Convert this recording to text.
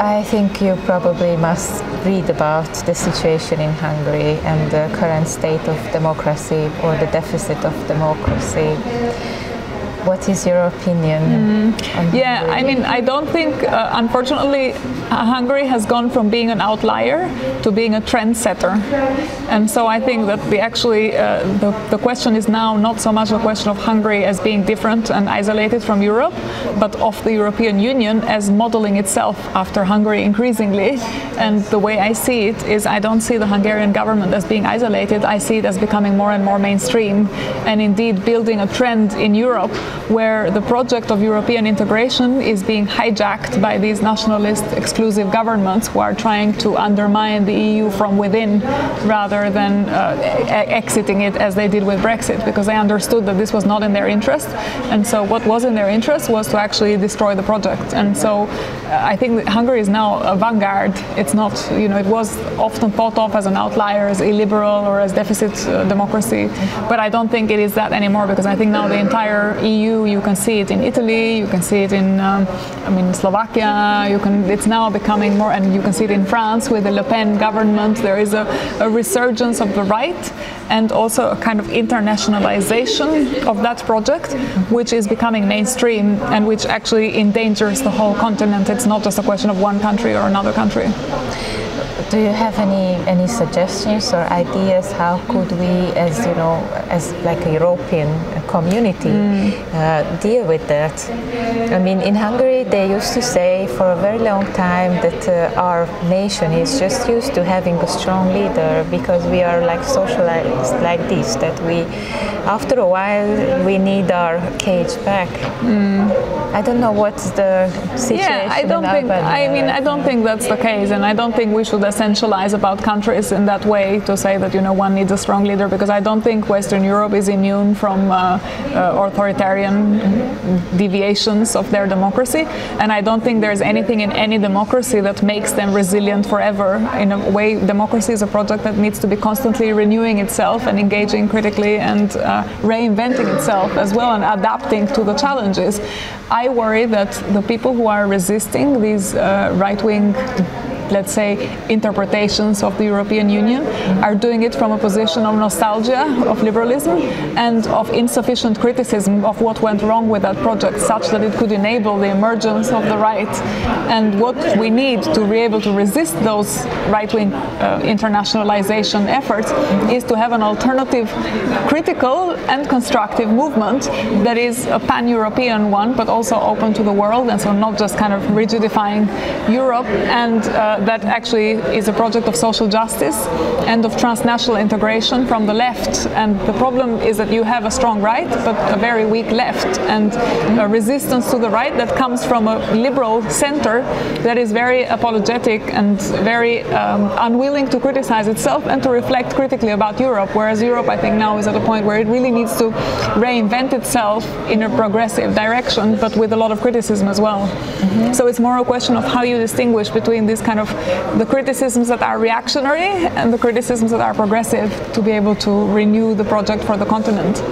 I think you probably must read about the situation in Hungary and the current state of democracy or the deficit of democracy. What is your opinion on Yeah, Hungary? I mean, I don't think, unfortunately, Hungary has gone from being an outlier to being a trendsetter. And so I think that the question is now not so much a question of Hungary as being different and isolated from Europe, but of the European Union as modeling itself after Hungary increasingly. And the way I see it is I don't see the Hungarian government as being isolated, I see it as becoming more and more mainstream and indeed building a trend in Europe where the project of European integration is being hijacked by these nationalist exclusive governments who are trying to undermine the EU from within rather than exiting it as they did with Brexit, because they understood that this was not in their interest, and so what was in their interest was to actually destroy the project. And so I think that Hungary is now a vanguard. It's not, it was often thought of as an outlier, as illiberal or as deficit democracy, but I don't think it is that anymore, because I think now the entire EU, you can see it in Italy, you can see it in Slovakia, it's now becoming more, and you can see it in France with the Le Pen government. There is a resurgence of the right and also a kind of internationalization of that project, which is becoming mainstream and which actually endangers the whole continent. It's not just a question of one country or another country. Do you have any suggestions or ideas how could we, as like a European community, deal with that? I mean, in Hungary they used to say for a very long time that our nation is just used to having a strong leader because we are like socialized like this, that we, after a while, we need our cage back. I don't know what's the situation. Yeah, I don't think that's the case, and I don't think we should essentialize about countries in that way to say that one needs a strong leader, because I don't think Western Europe is immune from authoritarian deviations of their democracy, and I don't think there's anything in any democracy that makes them resilient forever. In a way, democracy is a project that needs to be constantly renewing itself and engaging critically and reinventing itself as well and adapting to the challenges. I worry that the people who are resisting these right-wing, let's say, interpretations of the European Union are doing it from a position of nostalgia, of liberalism, and of insufficient criticism of what went wrong with that project, such that it could enable the emergence of the right. And what we need to be able to resist those right-wing internationalization efforts is to have an alternative, critical and constructive movement that is a pan-European one, but also open to the world, and so not just kind of rigidifying Europe, and that actually is a project of social justice and of transnational integration from the left. And the problem is that you have a strong right, but a very weak left, and a resistance to the right that comes from a liberal center that is very apologetic and very unwilling to criticize itself and to reflect critically about Europe, whereas Europe, I think, now is at a point where it really needs to reinvent itself in a progressive direction, but with a lot of criticism as well. So it's more a question of how you distinguish between this kind of the criticisms that are reactionary and the criticisms that are progressive to be able to renew the project for the continent.